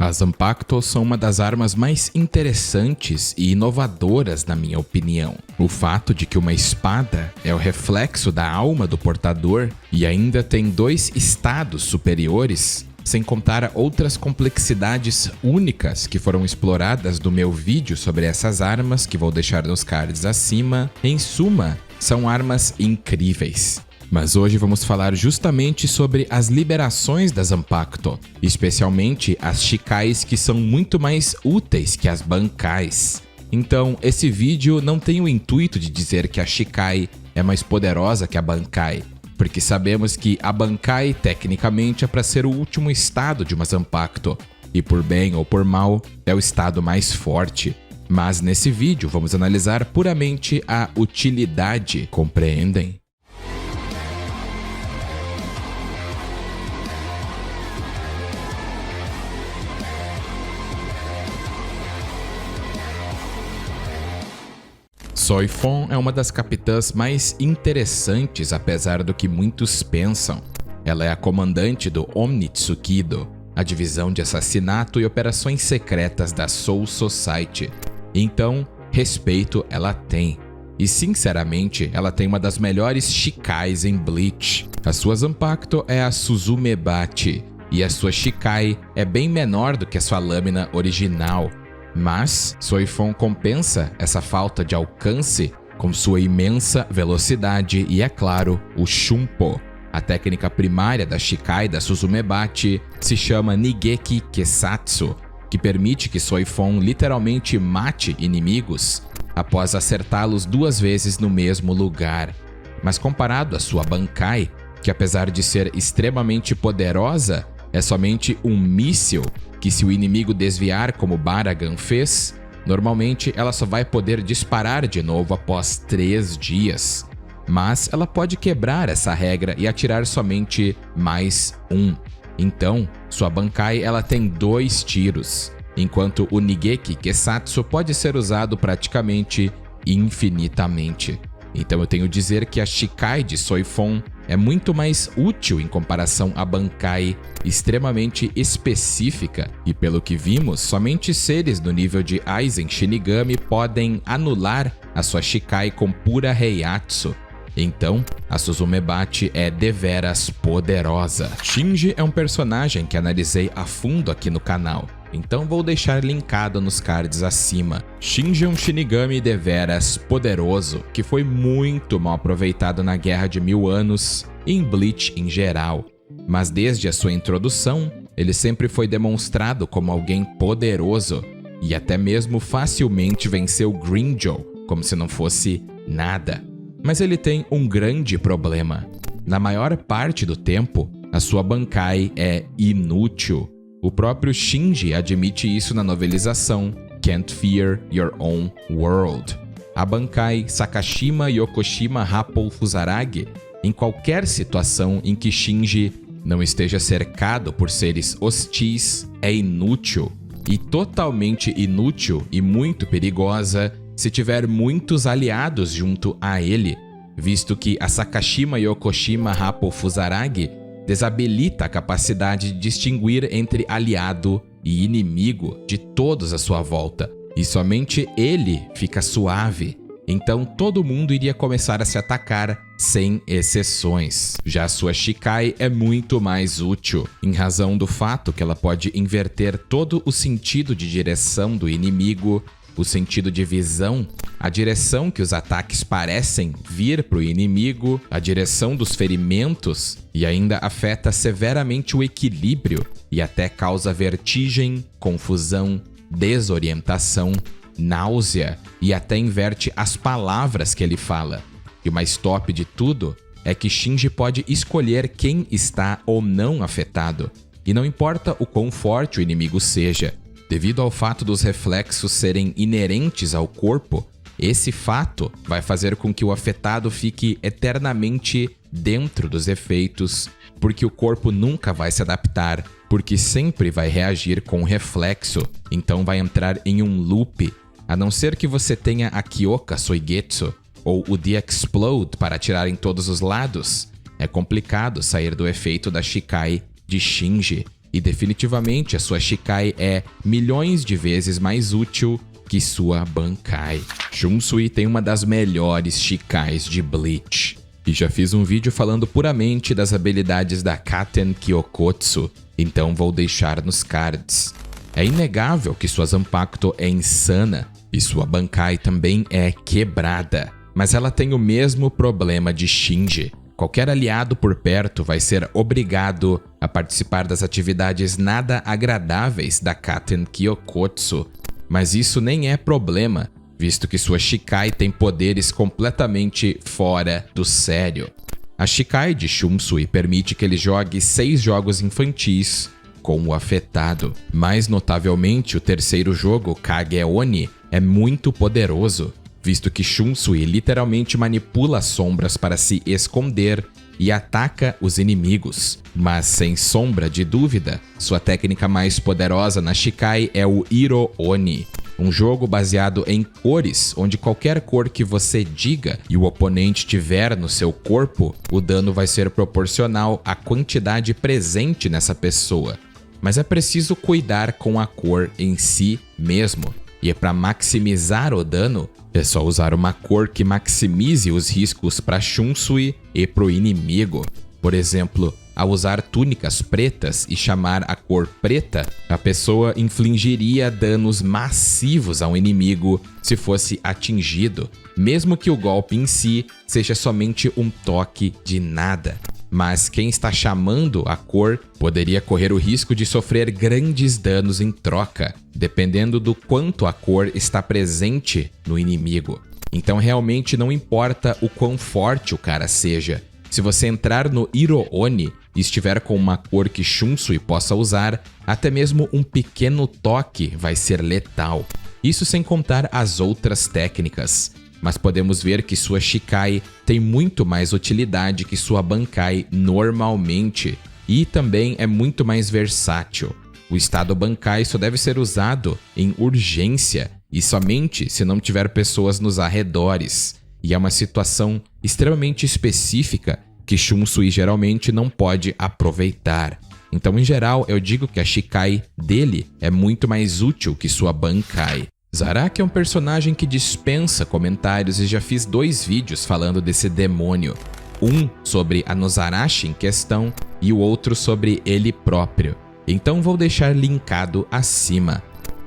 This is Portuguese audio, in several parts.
As Zanpakuto são uma das armas mais interessantes e inovadoras, na minha opinião. O fato de que uma espada é o reflexo da alma do portador e ainda tem 2 estados superiores, sem contar outras complexidades únicas que foram exploradas no meu vídeo sobre essas armas, que vou deixar nos cards acima. Em suma, são armas incríveis. Mas hoje vamos falar justamente sobre as liberações das Zanpakuto, especialmente as Shikais, que são muito mais úteis que as Bankais. Então, esse vídeo não tem o intuito de dizer que a Shikai é mais poderosa que a Bankai, porque sabemos que a Bankai, tecnicamente, é para ser o último estado de uma Zanpakuto, e por bem ou por mal, é o estado mais forte. Mas nesse vídeo vamos analisar puramente a utilidade, compreendem? Soifon é uma das capitãs mais interessantes, apesar do que muitos pensam. Ela é a comandante do Omnitsukido, a divisão de assassinato e operações secretas da Soul Society. Então, respeito ela tem. E sinceramente, ela tem uma das melhores Shikais em Bleach. A sua Zanpakuto é a Suzumebachi, e a sua Shikai é bem menor do que a sua lâmina original. Mas Soifon compensa essa falta de alcance com sua imensa velocidade e, é claro, o Shunpo. A técnica primária da Shikai da Suzumebachi se chama Nigeki Kesatsu, que permite que Soifon literalmente mate inimigos após acertá-los 2 vezes no mesmo lugar. Mas comparado à sua Bankai, que apesar de ser extremamente poderosa, é somente um míssil que, se o inimigo desviar como Baragan fez, normalmente ela só vai poder disparar de novo após 3 dias. Mas ela pode quebrar essa regra e atirar somente mais 1. Então, sua Bankai ela tem 2 tiros, enquanto o Nigeki Kesatsu pode ser usado praticamente infinitamente. Então eu tenho a dizer que a Shikai de Soifon é muito mais útil em comparação à Bankai, extremamente específica, e pelo que vimos, somente seres do nível de Aizen Shinigami podem anular a sua Shikai com pura Heiatsu. Então, a Suzumebachi é deveras poderosa. Shinji é um personagem que analisei a fundo aqui no canal, então vou deixar linkado nos cards acima. Shinji é um Shinigami deveras poderoso, que foi muito mal aproveitado na Guerra de 1000 Anos e em Bleach em geral. Mas desde a sua introdução, ele sempre foi demonstrado como alguém poderoso, e até mesmo facilmente venceu Grimmjow, como se não fosse nada. Mas ele tem um grande problema. Na maior parte do tempo, a sua Bankai é inútil. O próprio Shinji admite isso na novelização Can't Fear Your Own World. A Bankai Sakashima Yokoshima Rappou Fusaragi, em qualquer situação em que Shinji não esteja cercado por seres hostis, é inútil. E totalmente inútil e muito perigosa se tiver muitos aliados junto a ele, visto que a Sakashima Yokoshima Rappou Fusaragi desabilita a capacidade de distinguir entre aliado e inimigo de todos à sua volta, e somente ele fica suave. Então todo mundo iria começar a se atacar sem exceções. Já sua Shikai é muito mais útil, em razão do fato que ela pode inverter todo o sentido de direção do inimigo, o sentido de visão, a direção que os ataques parecem vir para o inimigo, a direção dos ferimentos, e ainda afeta severamente o equilíbrio e até causa vertigem, confusão, desorientação, náusea e até inverte as palavras que ele fala. E o mais top de tudo é que Shinji pode escolher quem está ou não afetado, e não importa o quão forte o inimigo seja. Devido ao fato dos reflexos serem inerentes ao corpo, esse fato vai fazer com que o afetado fique eternamente dentro dos efeitos, porque o corpo nunca vai se adaptar, porque sempre vai reagir com reflexo, então vai entrar em um loop, a não ser que você tenha a Kyoka Soigetsu ou o The Explode para atirar em todos os lados. É complicado sair do efeito da Shikai de Shinji. e definitivamente a sua Shikai é milhões de vezes mais útil que sua Bankai. Shunsui tem uma das melhores Shikais de Bleach. E já fiz um vídeo falando puramente das habilidades da Katen Kyokotsu, então vou deixar nos cards. É inegável que sua Zanpakuto é insana e sua Bankai também é quebrada, mas ela tem o mesmo problema de Shinji. Qualquer aliado por perto vai ser obrigado a participar das atividades nada agradáveis da Katen Kyokotsu, mas isso nem é problema, visto que sua Shikai tem poderes completamente fora do sério. A Shikai de Shunsui permite que ele jogue 6 jogos infantis com o afetado. Mais notavelmente, o terceiro jogo, Kage Oni, é muito poderoso, visto que Shunsui literalmente manipula as sombras para se esconder e ataca os inimigos. Mas sem sombra de dúvida, sua técnica mais poderosa na Shikai é o Iro Oni, um jogo baseado em cores, onde qualquer cor que você diga e o oponente tiver no seu corpo, o dano vai ser proporcional à quantidade presente nessa pessoa. Mas é preciso cuidar com a cor em si mesmo. E para maximizar o dano, é só usar uma cor que maximize os riscos para Shunsui e para o inimigo. Por exemplo, ao usar túnicas pretas e chamar a cor preta, a pessoa infligiria danos massivos ao inimigo se fosse atingido, mesmo que o golpe em si seja somente um toque de nada. Mas quem está chamando a cor poderia correr o risco de sofrer grandes danos em troca, dependendo do quanto a cor está presente no inimigo. Então realmente não importa o quão forte o cara seja. Se você entrar no Iro Oni e estiver com uma cor que Shunsui possa usar, até mesmo um pequeno toque vai ser letal. Isso sem contar as outras técnicas. Mas podemos ver que sua Shikai tem muito mais utilidade que sua Bankai normalmente, e também é muito mais versátil. O estado Bankai só deve ser usado em urgência e somente se não tiver pessoas nos arredores, e é uma situação extremamente específica que Shunsui geralmente não pode aproveitar. Então, em geral, eu digo que a Shikai dele é muito mais útil que sua Bankai. Zaraki é um personagem que dispensa comentários e já fiz 2 vídeos falando desse demônio. Um sobre a Nozarashi em questão e o outro sobre ele próprio. Então vou deixar linkado acima.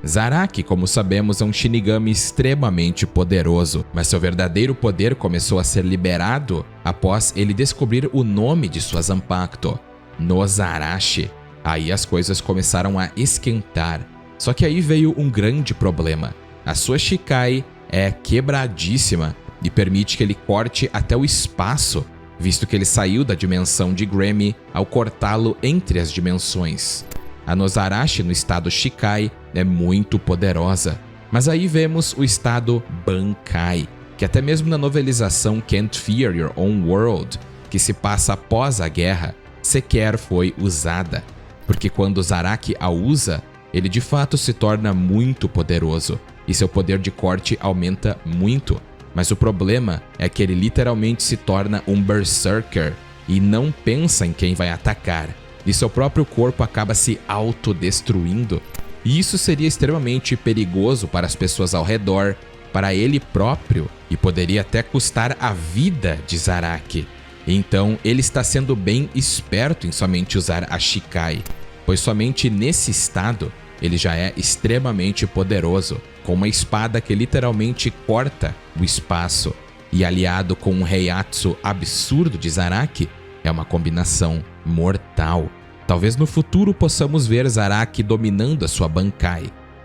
Zaraki, como sabemos, é um Shinigami extremamente poderoso, mas seu verdadeiro poder começou a ser liberado após ele descobrir o nome de sua Zanpakuto, Nozarashi. Aí as coisas começaram a esquentar. Só que aí veio um grande problema. A sua Shikai é quebradíssima e permite que ele corte até o espaço, visto que ele saiu da dimensão de Grammy ao cortá-lo entre as dimensões. A Nozarashi no estado Shikai é muito poderosa, mas aí vemos o estado Bankai, que até mesmo na novelização Can't Fear Your Own World, que se passa após a guerra, sequer foi usada, porque quando Zaraki a usa, ele de fato se torna muito poderoso e seu poder de corte aumenta muito, mas o problema é que ele literalmente se torna um berserker e não pensa em quem vai atacar, e seu próprio corpo acaba se autodestruindo. E isso seria extremamente perigoso para as pessoas ao redor, para ele próprio, e poderia até custar a vida de Zaraki. Então ele está sendo bem esperto em somente usar a Shikai, pois somente nesse estado ele já é extremamente poderoso, com uma espada que literalmente corta o espaço, e aliado com um Heiatsu absurdo de Zaraki, é uma combinação mortal. Talvez no futuro possamos ver Zaraki dominando a sua Bankai,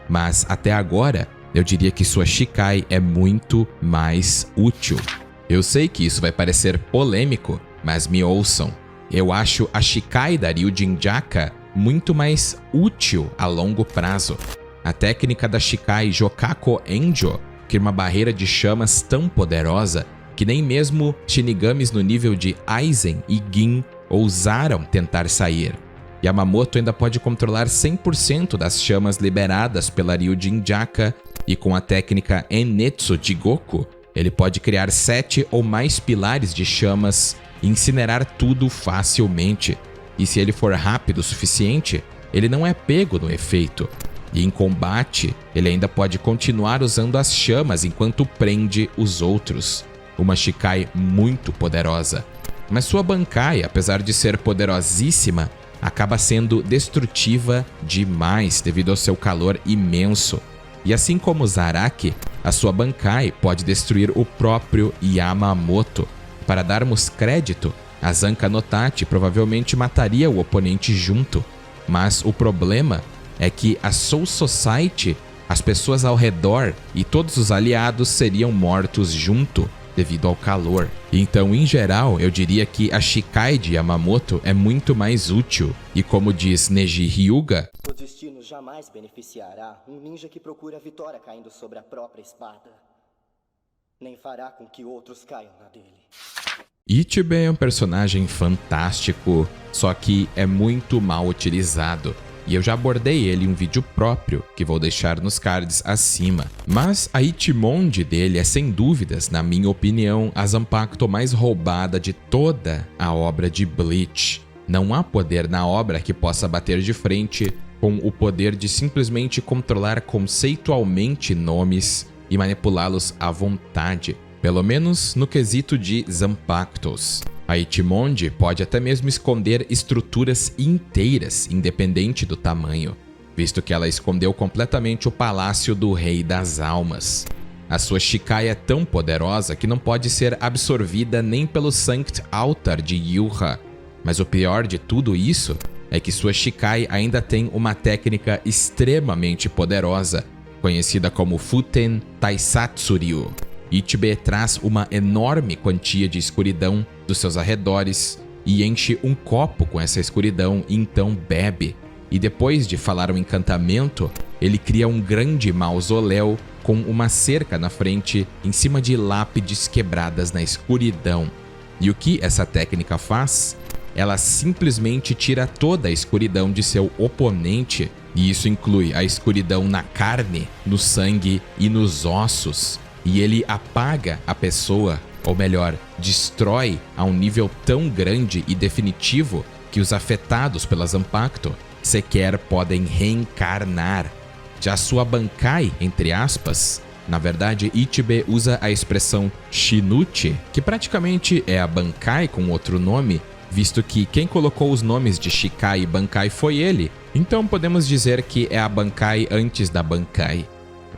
mas até agora eu diria que sua Shikai é muito mais útil. Eu sei que isso vai parecer polêmico, mas me ouçam. Eu acho a Shikai da Ryujin Jaka muito mais útil a longo prazo. A técnica da Shikai Jokako Enjo cria uma barreira de chamas tão poderosa que nem mesmo Shinigamis no nível de Aizen e Gin ousaram tentar sair. Yamamoto ainda pode controlar 100% das chamas liberadas pela Ryujin Jaka, e com a técnica Ennetsu Jigoku, ele pode criar 7 ou mais pilares de chamas e incinerar tudo facilmente. E se ele for rápido o suficiente, ele não é pego no efeito. E em combate, ele ainda pode continuar usando as chamas enquanto prende os outros. Uma Shikai muito poderosa. Mas sua Bankai, apesar de ser poderosíssima, acaba sendo destrutiva demais devido ao seu calor imenso. E assim como Zaraki, a sua Bankai pode destruir o próprio Yamamoto. Para darmos crédito, a Zanka no Tachi provavelmente mataria o oponente junto. Mas o problema é que a Soul Society, as pessoas ao redor e todos os aliados seriam mortos junto devido ao calor. Então, em geral, eu diria que a Shikai de Yamamoto é muito mais útil. E como diz Neji Hyuga, o destino jamais beneficiará um ninja que procura a vitória caindo sobre a própria espada. Nem fará com que outros caiam na dele. Ichibe é um personagem fantástico, só que é muito mal utilizado. E eu já abordei ele em um vídeo próprio, que vou deixar nos cards acima. Mas a Ichimonji dele é sem dúvidas, na minha opinião, a Zanpakuto mais roubada de toda a obra de Bleach. Não há poder na obra que possa bater de frente com o poder de simplesmente controlar conceitualmente nomes e manipulá-los à vontade. Pelo menos no quesito de Zanpakutos. A Ichimonji pode até mesmo esconder estruturas inteiras, independente do tamanho, visto que ela escondeu completamente o palácio do Rei das Almas. A sua Shikai é tão poderosa que não pode ser absorvida nem pelo Sanct Altar de Yuha. Mas o pior de tudo isso é que sua Shikai ainda tem uma técnica extremamente poderosa, conhecida como Futen Taisatsuryu. Ichibe traz uma enorme quantia de escuridão dos seus arredores e enche um copo com essa escuridão e então bebe. E depois de falar um encantamento, ele cria um grande mausoléu com uma cerca na frente em cima de lápides quebradas na escuridão. E o que essa técnica faz? Ela simplesmente tira toda a escuridão de seu oponente, e isso inclui a escuridão na carne, no sangue e nos ossos. E ele apaga a pessoa, ou melhor, destrói a um nível tão grande e definitivo que os afetados pela Zanpakuto sequer podem reencarnar. Já sua Bankai, entre aspas, na verdade Ichibe usa a expressão Shinuchi, que praticamente é a Bankai com outro nome, visto que quem colocou os nomes de Shikai e Bankai foi ele, então podemos dizer que é a Bankai antes da Bankai.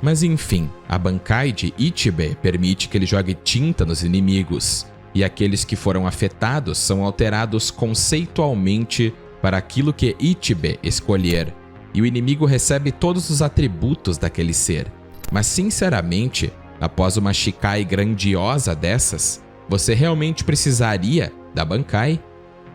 Mas enfim, a Bankai de Ichibe permite que ele jogue tinta nos inimigos, e aqueles que foram afetados são alterados conceitualmente para aquilo que Ichibe escolher, e o inimigo recebe todos os atributos daquele ser. Mas sinceramente, após uma Shikai grandiosa dessas, você realmente precisaria da Bankai?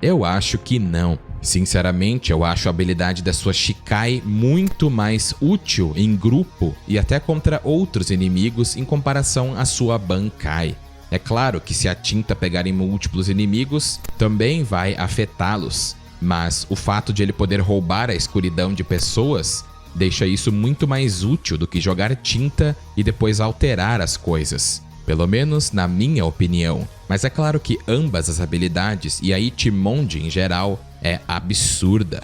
Eu acho que não. Sinceramente, eu acho a habilidade da sua Shikai muito mais útil em grupo e até contra outros inimigos em comparação à sua Bankai. É claro que se a tinta pegar em múltiplos inimigos, também vai afetá-los, mas o fato de ele poder roubar a escuridão de pessoas deixa isso muito mais útil do que jogar tinta e depois alterar as coisas. Pelo menos na minha opinião. Mas é claro que ambas as habilidades e a Ichimonji em geral é absurda.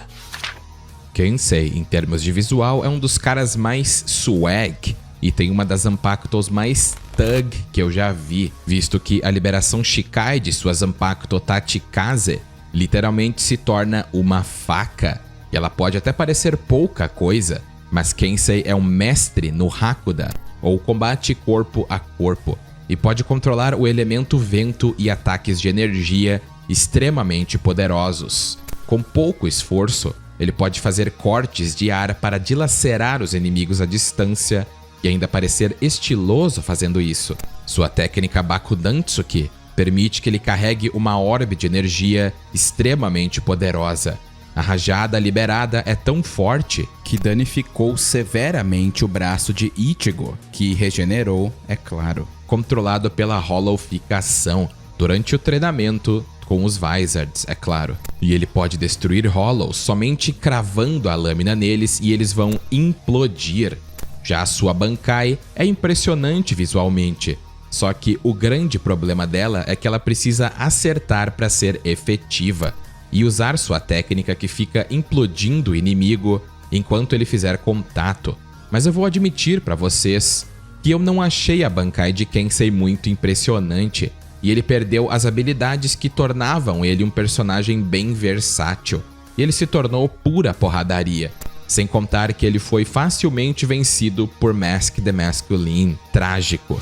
Kensei, em termos de visual, é um dos caras mais swag e tem uma das Zanpakutos mais thug que eu já vi, visto que a liberação Shikai de sua Zanpakuto Tachikaze literalmente se torna uma faca. E ela pode até parecer pouca coisa, mas Kensei é um mestre no Hakuda, ou combate corpo a corpo, e pode controlar o elemento vento e ataques de energia extremamente poderosos. Com pouco esforço, ele pode fazer cortes de ar para dilacerar os inimigos à distância e ainda parecer estiloso fazendo isso. Sua técnica Bakudantsuki permite que ele carregue uma orbe de energia extremamente poderosa. A rajada liberada é tão forte que danificou severamente o braço de Ichigo, que regenerou, é claro, controlado pela holoficação durante o treinamento com os Vizards, é claro. E ele pode destruir Hollows somente cravando a lâmina neles e eles vão implodir. Já a sua Bankai é impressionante visualmente, só que o grande problema dela é que ela precisa acertar para ser efetiva. e usar sua técnica que fica implodindo o inimigo enquanto ele fizer contato. Mas eu vou admitir para vocês que eu não achei a Bankai de Kensei muito impressionante, e ele perdeu as habilidades que tornavam ele um personagem bem versátil, e ele se tornou pura porradaria, sem contar que ele foi facilmente vencido por Mask the Masculine, trágico.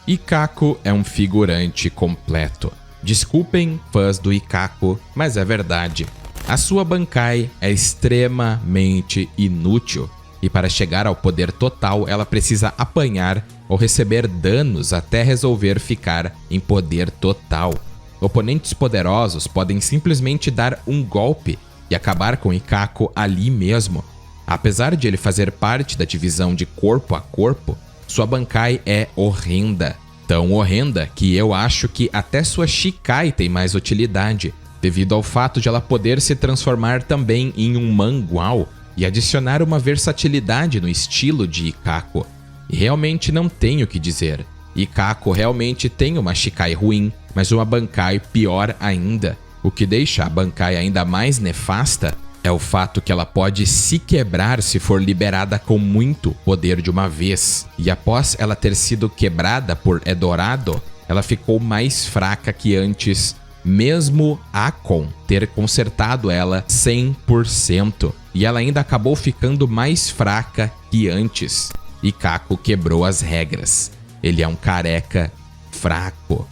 Ikako é um figurante completo. Desculpem, fãs do Ikako, mas é verdade. A sua Bankai é extremamente inútil, e para chegar ao poder total ela precisa apanhar ou receber danos até resolver ficar em poder total. Oponentes poderosos podem simplesmente dar um golpe e acabar com Ikako ali mesmo. Apesar de ele fazer parte da divisão de corpo a corpo, sua Bankai é horrenda. Tão horrenda que eu acho que até sua Shikai tem mais utilidade, devido ao fato de ela poder se transformar também em um mangual e adicionar uma versatilidade no estilo de Ikako. E realmente não tenho o que dizer. Ikako realmente tem uma Shikai ruim, mas uma Bankai pior ainda. O que deixa a Bankai ainda mais nefasta é o fato que ela pode se quebrar se for liberada com muito poder de uma vez. E após ela ter sido quebrada por Edorado, ela ficou mais fraca que antes, mesmo Akon ter consertado ela 100%. E ela ainda acabou ficando mais fraca que antes. Ikako quebrou as regras. Ele é um careca fraco.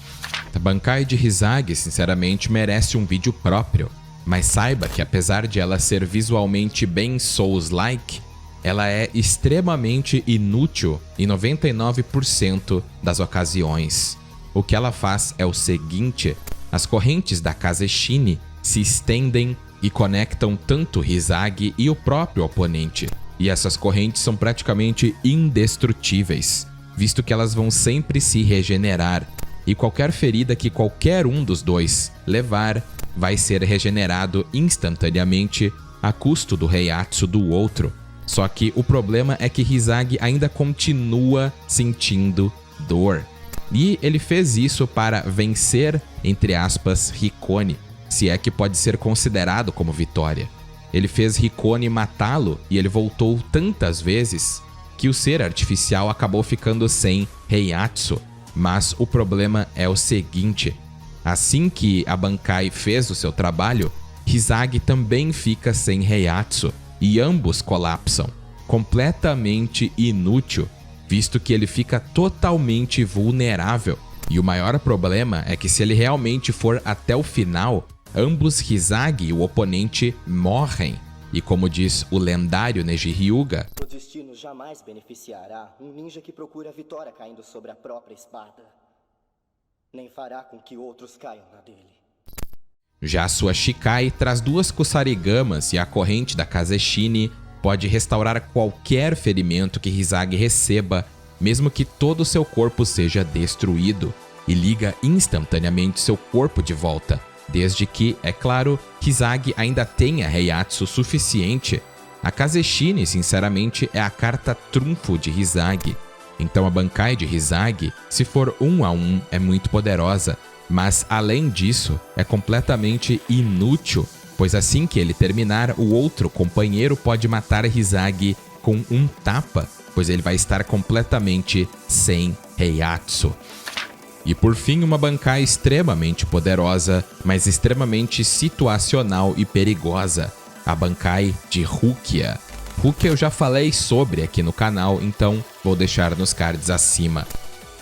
A Bankai de Hisagi sinceramente merece um vídeo próprio. Mas saiba que apesar de ela ser visualmente bem Souls-like, ela é extremamente inútil em 99% das ocasiões. O que ela faz é o seguinte: as correntes da Kazeshini se estendem e conectam tanto Hisagi e o próprio oponente. E essas correntes são praticamente indestrutíveis, visto que elas vão sempre se regenerar. E qualquer ferida que qualquer um dos dois levar vai ser regenerado instantaneamente a custo do Heiatsu do outro. Só que o problema é que Hisagi ainda continua sentindo dor. E ele fez isso para vencer, entre aspas, Hikone, se é que pode ser considerado como vitória. Ele fez Hikone matá-lo e ele voltou tantas vezes que o ser artificial acabou ficando sem Heiatsu. Mas o problema é o seguinte: assim que a Bankai fez o seu trabalho, Hisagi também fica sem Heiatsu e ambos colapsam. Completamente inútil, visto que ele fica totalmente vulnerável. E o maior problema é que se ele realmente for até o final, ambos Hisagi e o oponente morrem. E como diz o lendário Neji Hyuga, o destino jamais beneficiará um ninja que procura a vitória caindo sobre a própria espada, nem fará com que outros caiam na dele. Já sua Shikai traz 2 Kusarigamas e a corrente da Kazeshini pode restaurar qualquer ferimento que Hisagi receba, mesmo que todo o seu corpo seja destruído, e liga instantaneamente seu corpo de volta, desde que, é claro, Hisagi ainda tenha Heiatsu suficiente. A Kazeshini, sinceramente, é a carta trunfo de Hisagi. Então a Bankai de Hisagi, se for 1 a 1, é muito poderosa, mas além disso, é completamente inútil, pois assim que ele terminar, o outro companheiro pode matar Hisagi com um tapa, pois ele vai estar completamente sem Heiatsu. E por fim, uma Bankai extremamente poderosa, mas extremamente situacional e perigosa, a Bankai de Rukia. Rukia eu já falei sobre aqui no canal, então vou deixar nos cards acima.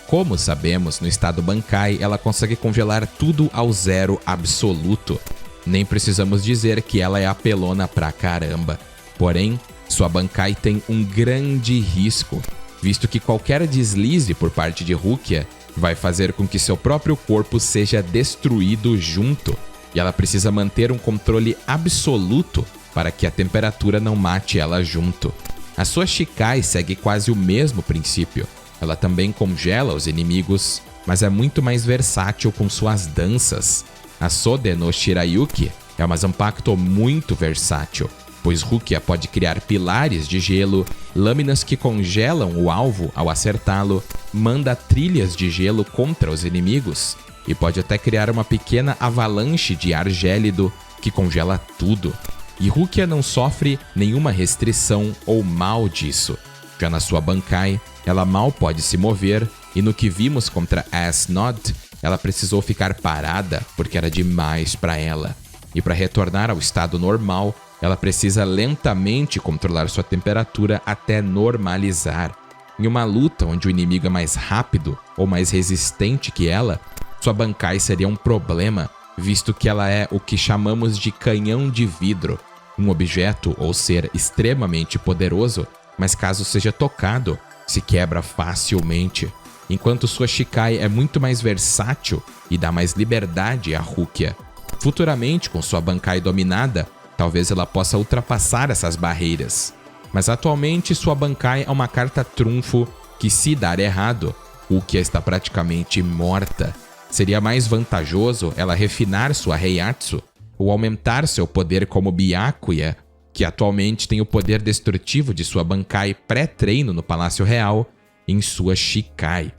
Como sabemos, no estado Bankai, ela consegue congelar tudo ao zero absoluto. Nem precisamos dizer que ela é apelona pra caramba. Porém, sua Bankai tem um grande risco, visto que qualquer deslize por parte de Rukia vai fazer com que seu próprio corpo seja destruído junto, e ela precisa manter um controle absoluto para que a temperatura não mate ela junto. A sua Shikai segue quase o mesmo princípio. Ela também congela os inimigos, mas é muito mais versátil com suas danças. A Sode no Shirayuki é uma Zanpakuto muito versátil, pois Rukia pode criar pilares de gelo, lâminas que congelam o alvo ao acertá-lo, manda trilhas de gelo contra os inimigos e pode até criar uma pequena avalanche de ar gélido que congela tudo. E Rukia não sofre nenhuma restrição ou mal disso. Já na sua Bankai, ela mal pode se mover, e no que vimos contra Asnod, ela precisou ficar parada porque era demais para ela. E para retornar ao estado normal, ela precisa lentamente controlar sua temperatura até normalizar. Em uma luta onde o inimigo é mais rápido ou mais resistente que ela, sua Bankai seria um problema, visto que ela é o que chamamos de canhão de vidro, um objeto ou ser extremamente poderoso, mas caso seja tocado, se quebra facilmente, enquanto sua Shikai é muito mais versátil e dá mais liberdade a Rukia. Futuramente, com sua Bankai dominada, talvez ela possa ultrapassar essas barreiras. Mas atualmente sua Bankai é uma carta trunfo que, se dar errado, Rukia está praticamente morta. Seria mais vantajoso ela refinar sua Heiatsu ou aumentar seu poder como Byakuya, que atualmente tem o poder destrutivo de sua Bankai pré-treino no Palácio Real, em sua Shikai.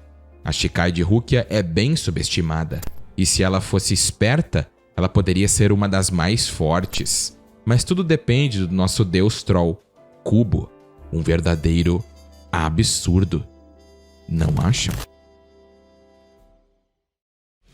A Shikai de Rukia é bem subestimada, e se ela fosse esperta, ela poderia ser uma das mais fortes. Mas tudo depende do nosso deus troll, Kubo, um verdadeiro absurdo. Não acham?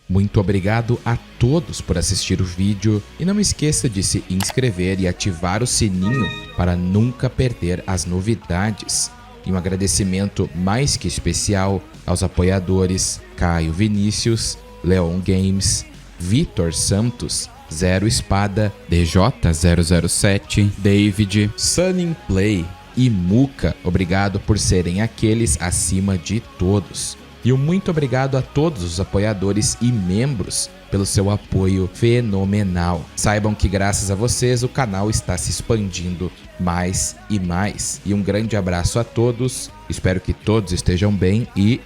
Muito obrigado a todos por assistir o vídeo e não esqueça de se inscrever e ativar o sininho para nunca perder as novidades. E um agradecimento mais que especial aos apoiadores Caio Vinícius, Leon Games, Vitor Santos, Zero Espada, DJ007, David, Sunning Play e Muka. Obrigado por serem aqueles acima de todos. E um muito obrigado a todos os apoiadores e membros pelo seu apoio fenomenal. Saibam que graças a vocês o canal está se expandindo mais e mais. E um grande abraço a todos, espero que todos estejam bem e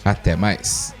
até mais.